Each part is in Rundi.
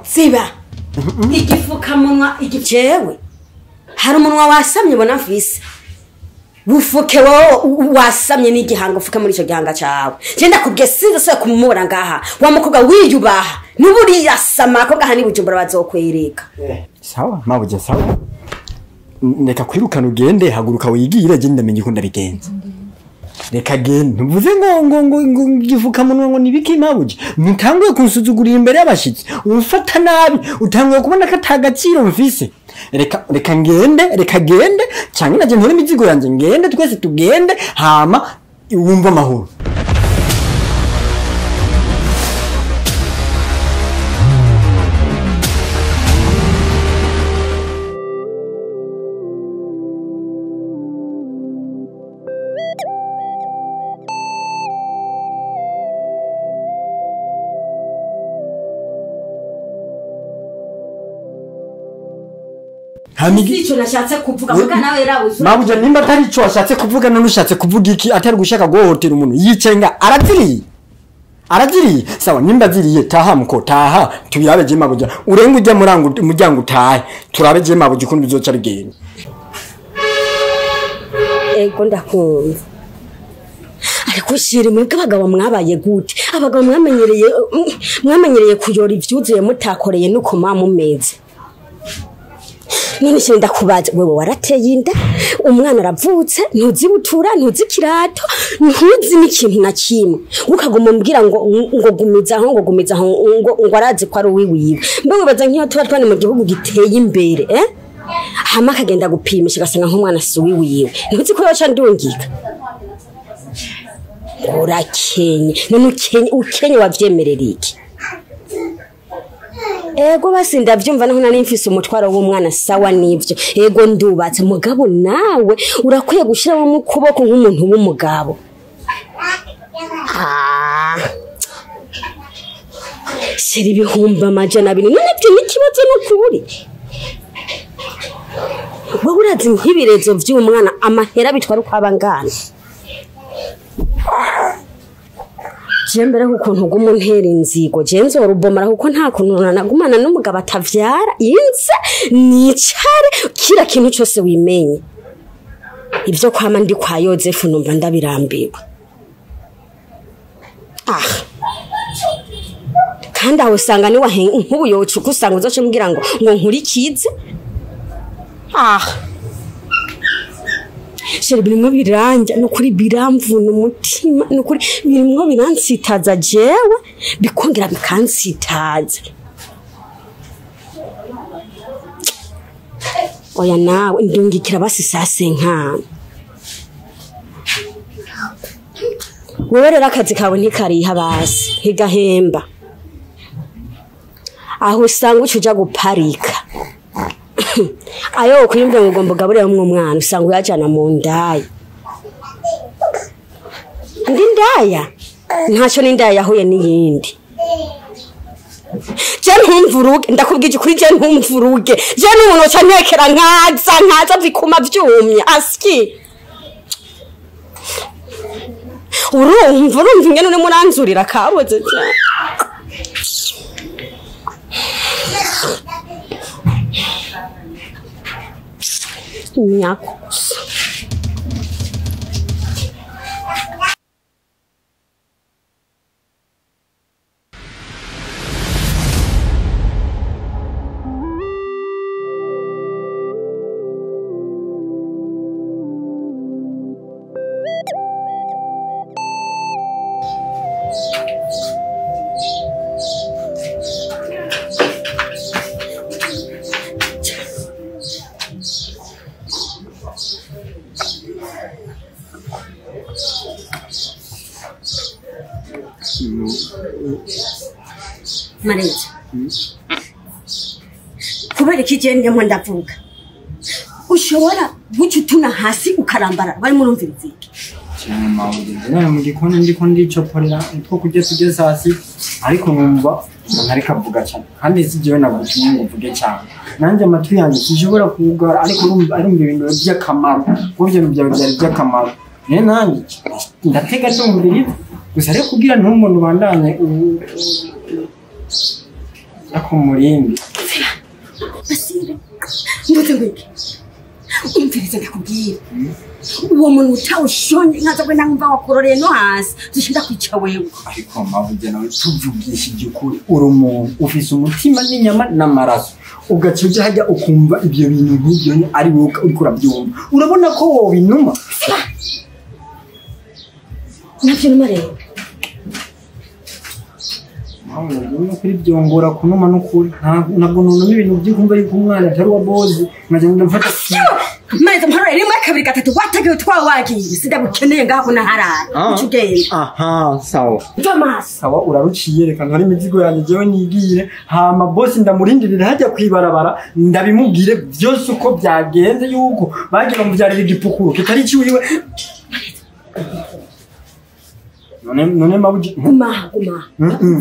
Siba. Igifukamunwa igicewe. Hari umunwa wasamye bona mfise. Bufuke wowe wasamye n'igihanga ufuka muri ico gihanga cawe. Je ndakubwiye sinze so kumubura ngaha. Wa mukobwa wiyubaha. Nuburi yasama ko gaha ni Bujumbura bazokwereka. Sawa, mabuje sawa. Neka kwirukana ugende haguruka wigire je ndamenye ko ndabigenza. Reka gende mvuze ngo gifukamunwa ngo nibiki mabuje. Mutanguye kunsuzugurira imbere y'abashitsi. Umfata nabi, utanguye kubona ko atagaciro mfise. Reka ngende cyangwa naje ntore imizigo yanje ngende twese tugende hama wumva amahoro. Ico nashatse kuvuga vuga nawe rawe. Mabuje nimba atari ico washatse kuvuga none ushatse kuvuga iki atari gushaka guhotera umuntu yicenga araziriye sawa nimba ziriye taha muko taha tuyabe je mabuje urenga ujya muryango utahe turabe je mabuje kundi bizoca bigenda. Ego ndakumva. Ariko shiri mwebwe abagabo mwabaye gute? Abagabo mwamenyereye kuyora ivyuzuye mutakoreye nuko mamumeze. None shenda kubaza wewe warateye inda umwana aravutse ntuzibutura ntuzikirato ntuzi n'ikintu na kimwe ukaguma mbwira ngo gumiza ngo arazi ko ari wiwiwe mbe wibaza nk'iyo tuba twane mu gihugu giteye imbere hama kagenda gupimisha gasanga nk'umwana si wiwiwe ntuzi ko yoca ndungika urakenye none ukenye wavyemerera iki? Ego basi ndavyumva naho nari mfise umutwaro w'umwana sawa nivyo. Ego ndubatse mugabo nawe urakwiye gushiraho mu kuboko nk'umuntu w'umugabo. Siri bihumba amajana 2 none byo n'ikibazo n'ukuri. Wowe urazi nk'ibirezo vy'umwana amahera bitwara uko abangana. Jembere ukuntu gumuntera inzigo jenzo rubomara kuko nta kuntu nagumana n'umugabo atavyara inze nicare kira kintu cyose wimenye ibyo kwama ndi kwa Yozefu numva ndabirambiwe kandi aho usanga ni nk'ubu yocu kusanga uzoce mbwira ngo nkurikize Sheri birimwo biranja nukuri biramvuna umutima nukuri birimwo biransitaza jewe bikongera bikansitaza oya nawe ndungikira basi sase nkana wewe rero akazi kawe ntikariha basi ntigahemba aho usanga ucuja guparika ayo kwimbe ngo mbogaburira umwana usanga uyajana mu ndaya ndi ndaya ntacyo n'indaya yahuye n'iyindi je ntumvuruge ndakubwije kuri je ntumvuruge je n'umuntu cyanekera nkaza vikuma vyumye aski urumva ingene uri muranzurira kaboze cyane Nyakos. Marije. Kubera ikigende mo ndavuga. Ushobora gucutuna hasi ukarambara bari murumviriza iki? Cyane mawude mu gikoni ndiko ndicoporera two kujye tugeze hasi ariko numva ntari kavuga cyane kandi sijewe nagutumye ngo mvuge cyane nanjye amatwi yanjye kishobora kugara ariko arumva ibintu by'akamaro buryo byawe byari by'akamaro nanjye ndatega cyumvira gusa rero kugira n'umuntu bandanye Akumurindi. Basire. Mvuze ngiki? Umviriza ndakubwira. Uwo muntu utawushonye nkaza kwenda ngumva wakororeye no hasi. Dushinda kwica wewe. Ariko mabuja nawe tuvugishije ukuri uri umuntu ufise umutima n'inyama n'amaraso. Ugacuja hajya ukumva ibyo bintu nk'ibyo ari wowe uriko urabyumva. Urabona ko wowe inuma. Navyo numareba. Urabona kuri byongora kunuma n'ukuri. Ntabwo nunama ibintu by'ukumva yuko umwana atari wa bozi. Nkagenda mfata Maiza mparore rimwe kabiri gatatu watagiye twawagiye sidabukeneye ngaho naharara ukigenda aha sawa Thomas sawa uraruciye reka nkari imizigo yanjye jewe nigire hama boss ndamurindirira hajya kwibarabara ndabimubwire byose uko byagenze yuko bagira mu byarira igipukuru kitari ciwiwe none mabuji guma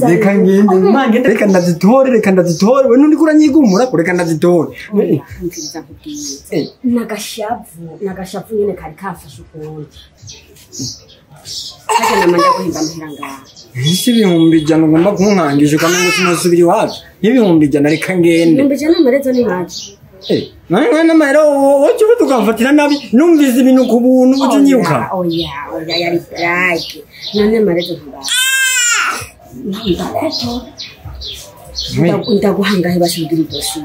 reka ngende reka ndazitore we nundi kuranyigumura kureka ndazitore nagashavu nyene kari kafashe ukuntu hajya namanda guhimba amahiranga isi ibihumbi ijana ugomba kunkangije kandi ngo sinosubira iwacu n'ibihumbi ijana reka ngende ibihumbi ijana amarezo ni make nani n'amahera wowe tukamfatira nabi numvise ibintu ku buntu uje nyiruka oya yari brage none amarezo ndaguhangahe basubira idosi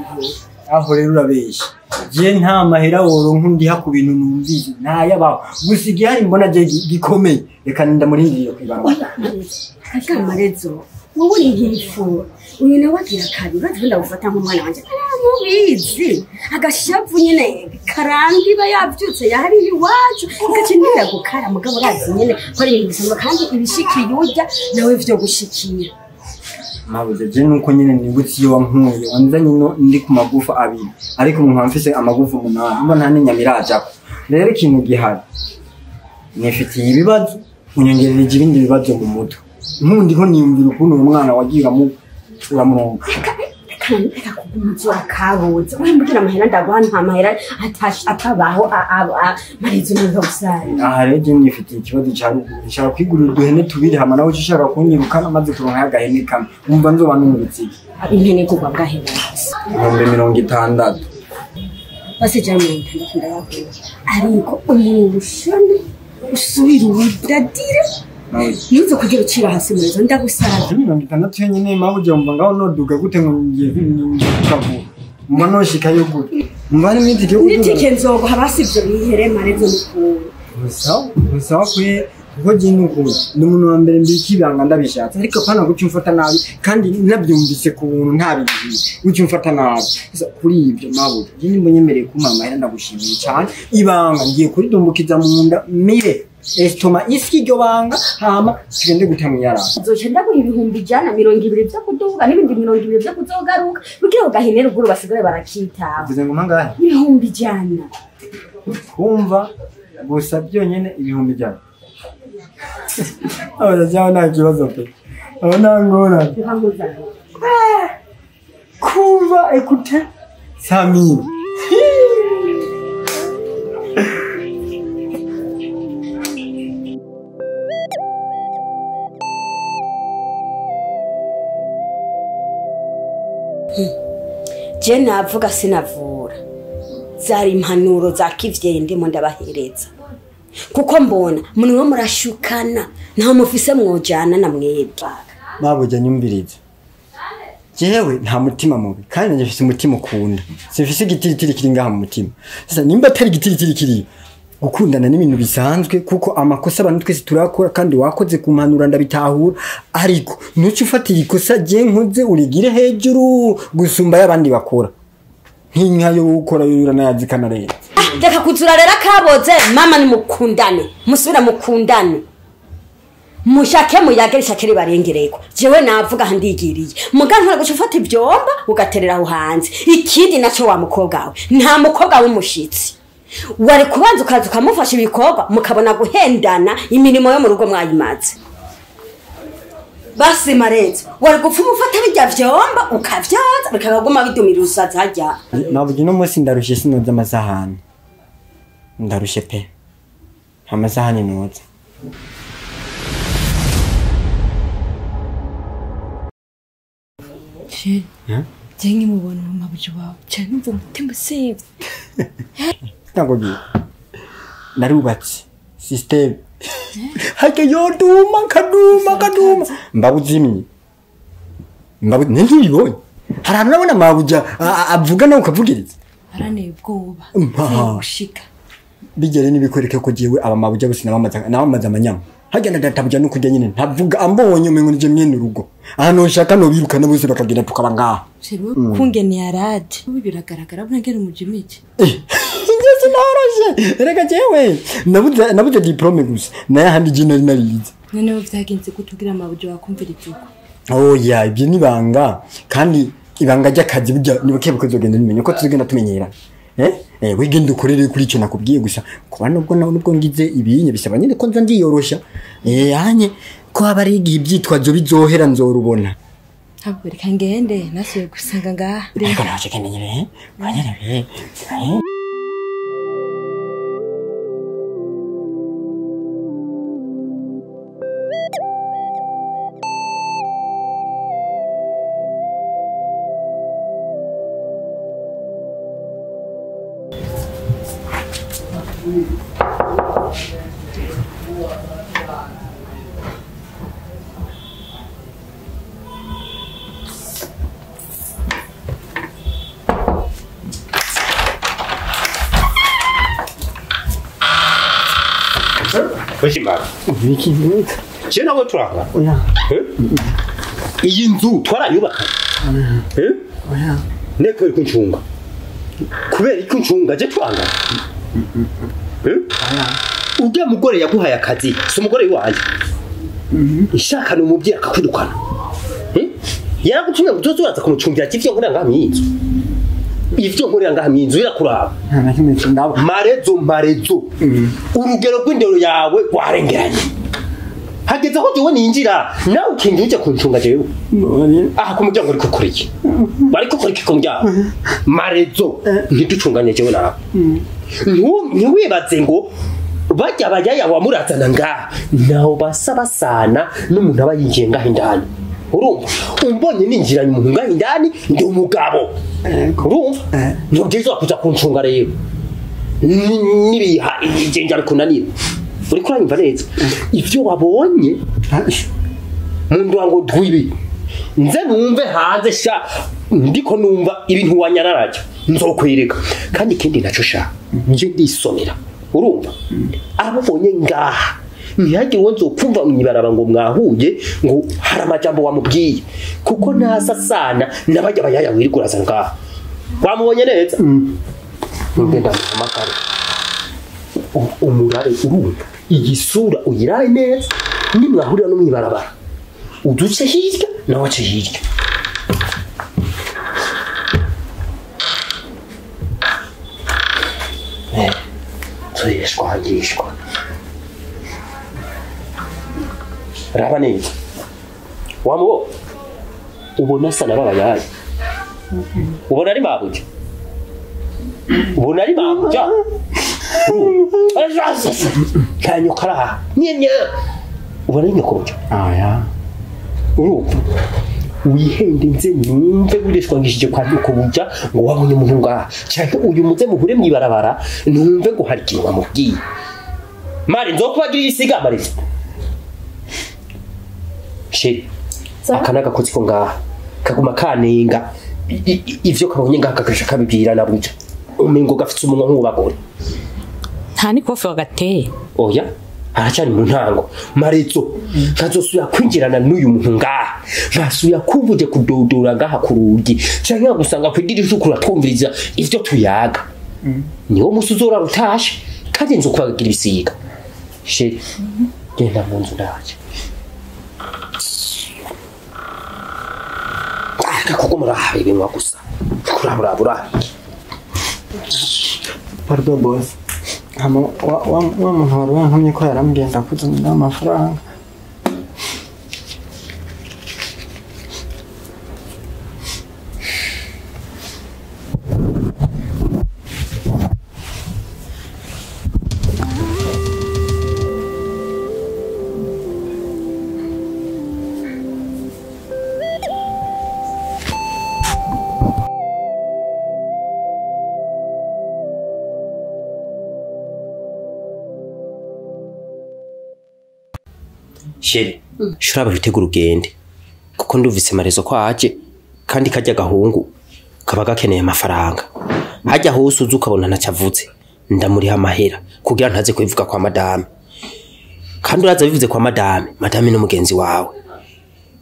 aho rero urabeshya je nta mahera woronka ndiha ku bintu numvise ntayabaho gusa igihari mbona je gikomeye reka ndamurindiriye kwibarabara amarezo wowe uri nk'ifu uyu nawe agira kabiri bagenda gufata nk'umwana wanjye mubizi agashavu nyine karandi bayabyutse yari iwacu igakenera gukara mugabo razi nyine ko ari ibintu bisanzwe kandi ibishikiye urya nawe byo gushikira mabuze je nuko nyine nibutse iyo wankuye wanzanye no ndi ku magufa abiri ariko umuntu amfise amagufa 8 mba nta n'inyamiraja rero ikintu gihari nifitiye ibibazo unyongereje ibindi bibazo mu mutwe nkundi ko niyumvira ukuntu umwana wagira mu uramuronga reka kugumizo akaboze wembukira amahera ndagwana nta mahera atabaho marizo n'uzo gusara aha rero je nifitiye ikibazo cya ruguru nshaka kwigurira uduhene tubiri hama nawe ushaka kunyirukana maze kuronka agahene kamwe umva nzoba n'umurutsi impene kugwa bwahera 60 base jamwe ndakunda ariko umushone usubira ubudadire Yuzo kugira ukira hasi mwezo ndagusara 60 yenyine mabuje umva ngaho noduga gute ngo ngiye kavu mba noshika yo gute mba n'imiti cyo kuduga nitike nzogo habasivyo bihere marezo n'ukuru gusa kwe kuko je n'ukuri ni umuntu wa mbere mbikibanga ndabishatse ariko pana gucyo mfata nabi kandi nabyumvise ku buntu ntabigiye gucyo mfata nabi kuri ibyo mabuje je nimbo nyemereye ku mama era ndagushimiye cyane ibanga ngiye kuri dumbukiza mu nda mire estoma iski ryo banga hama sigende gutamuyara zoce ndaguha ibihumbi ijana 200 byo kuduga n'ibindi 200 byo kuzogaruka kugira ugahenera uguru basigare barakitaho uvuze ngo mangahe ibihumbi ijana kumva gusa byonyene ibihumbi ijana abana cyane nta kibazo pe abana ngora kumva ekute Samir je navuga sinavura zari impanuro za kivye ndimo ndabahereza kuko mbona munwe murashukana nta mufise mwojana na mwebwe mabuje nyumviriza jewe nta mutima mubi kandi njye umutima ukunda sifise igitiritiri kiri ngaha mu mutima sasa nimba atari igitiritiri kiri gukundana n'ibintu bisanzwe kuko amakosa abantu twese turakora kandi wakoze kumpanura ndabitahura ariko nuci ufatira ikosa je nkoze urigire hejuru gusumba y'abandi bakora nk'inka yo gukora yura nayazikana rero reka kuzura rero kaboze mama ni mukundane musubira mukundane mushake muyagere shakere barengereko jewe navuga handigiriye mugantura gucufata ibyomba ugaterera aho hanze ikindi naco wa mukobwa wawe nta mukobwa w'umushitsi wari kubanza ukaza ukamufasha ibikorwa mukabona guhendana imirimo yo mu rugo mwayimaze basi marenzo wari gupfuma ufata bijya vyomba ukavyaza bikaguma bidumira usaza hajya navuga no munsi ndarushe sinoza amasahani ndarushe pe amasahani noza Che. Jengi mubona mabuji wawe. Che numva umutima usivye. Ntabwo bi. Narubatse system. Hake yoduma kaduma. Mbabuzimye. Ntibibonye. Hari abantu nabona mabuja avuga nawe ukavugiriza. Arane ubwoba. Ushika. Bigere nibikwereke ko giwe abamabuja bose nabamaza amanyama. Hagenda databuja no kujya nyine ntavuga ambonye umengo nije mwene urugo. Ahantu nshaka no birukana bose bakagira tukaba ngaha. Shero kungene yarade. Biragaragara bunagera umujimije. Ngeze narashe. Reka jewe nabuze diplome gusa. Naye handi jina narize. None byagenze kutugira amabuja wakumvira ibyuko. Oh ya ibyo nibanga kandi ibanga ry'akazi burya nibuke bukozogenda nimenye ko tuzogenda tumenyera. Wigenda ukorere kuri cyo nakubwiye gusa kuba nubwo ngize ibinye bisaba nyine ko nza ndiyorosha hanye ko haba ari ibyitwazo bizohera nzorubona ntabwo reka ngende nasuye gusanga ngaha reka naje kenenyere banyerebe Bashimara. Je nawe turanga. Oya. Iyi nzu twarayubaka. Oya. Neko ikuncunga. Kubera ikuncunga je twanga. Oya. Ujya mugore yaguhaye akazi, so mugore wanjye. Ishaka no mubye akakudukana. Yaragutumye kuzozoraza kumucumbira kivyo nkora ngamizo. Ivyo nkora ngamizo irakuraba. Marezo. Urugero rw'indero yawe warengeranye. Hageze aho jewe ninjira nawe ukinjije kuncunga jewe. Aha kumuryango ariko kuriki. Bariko kuriki kumuryango. Marezo ntiducunganye jewe nawe. Ntiwibaze ngo bajya bajya wamurazana ngaha naho basabasana n'umuntu aba yinjiye ngaha indani. Urumva umbonye ninjiranye umuntu ngaha indani ndi umugabo. Urumva nubyiza kuza kuncunga rero. Nibiha igenja bikunanira. Uri kuranyumva neza ivyo wabonye mundu wango dwibi nze numve hanze sha ndiko numva ibintu wanyararaje nzokwereka kandi kindi naco sha nje ndisomera urumva abonye ngaha ntihagire uwo nzopfumva mwibaraba ngo mwahuye ngo hari amajambo wamubwiye kuko ntasasana nabajya bayaya wirikuraza ngaha wamubonye neza ngenda amakara umurare urumva igisura uyiraye neza nimwahurira no mwibarabara uduce hirya nawe ace hirya tuyeshwagishwa raba neza wamubo ubona asa n'abayaye ubona ari mabuja ubona ari mabuja kanyo karaha nyenya ubona inyokoja aya urumva wihende nze numve wireshwangishije kwa nyoko buja ngo wabonye umuntu ngaha cyane uyu muze muhure mwibarabara numve ngo hari kintu wamubwiye mari nzokubagira isiga mari she akanaga kotsi ko ngaha kaguma kanenga ivyo kabonye ngaha kakasha kabibwira na buja umengo gafite umunwa nk'ubagore nta ni kofe wagateye oya aracyari mu ntango marezo kazosuya kwinjirana n'uyu muntu ngaha basuya kuvuje kudodora ngaha ku rugi cyangwa gusanga kwidirisha ukura twumviriza ivyo tuyaga niwo musuzora rutashe kandi nzo kwagira ibisiga she genda mu nzu ndaje kuko murahaye ibintu gusa kurabura pardon boss wa muntu wari wantumye ko yarambwenda kuzanira amafaranga Sheri shuraba bitegura ugende kuko nduvise marezo kwaje kandi kajya gahungu kaba gakeneye amafaranga hajya hose uzu ukabona ntacavutse ndamuriha amahera kugira ntaze kwivuga kwa madame kandi uraza bivuze kwa madame no mugenzi wawe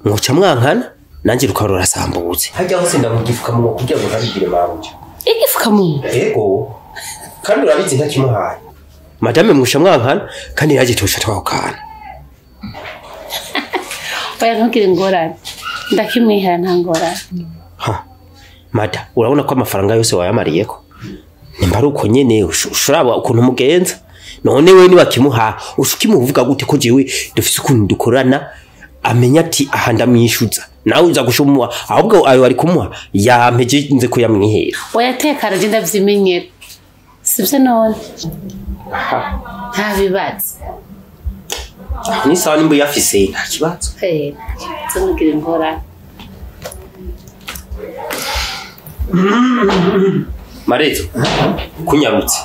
mwoca mwankana nanje rukarora sambutse hajya hose ndamugifukamunwa kugira ngo ntabigire mabuja igifukamunwa ego kandi urabizi ntakimuhaye madame mwusha mwankana kandi yaje tosha twakana oya ntugire ingorane ndakimwihera nta ngorane ha mada urabona ko amafaranga yose wayamariyeko nimba ari uko nyene ushuraba ukuntu mugenza none we niba kimuha ushukimuvuga gute ko jewe dufise ukuntu dukorana amenya ati aha ndamwishuza nawe uza gushumwa ahubwo ayo ari kumuha yampeje nze ko yamwihera oya tekara je ndavyimenyera sibyo none nta bibazo ni sawa nimba yafise nta kibazo ntugire ingorane Marezo kunyarutse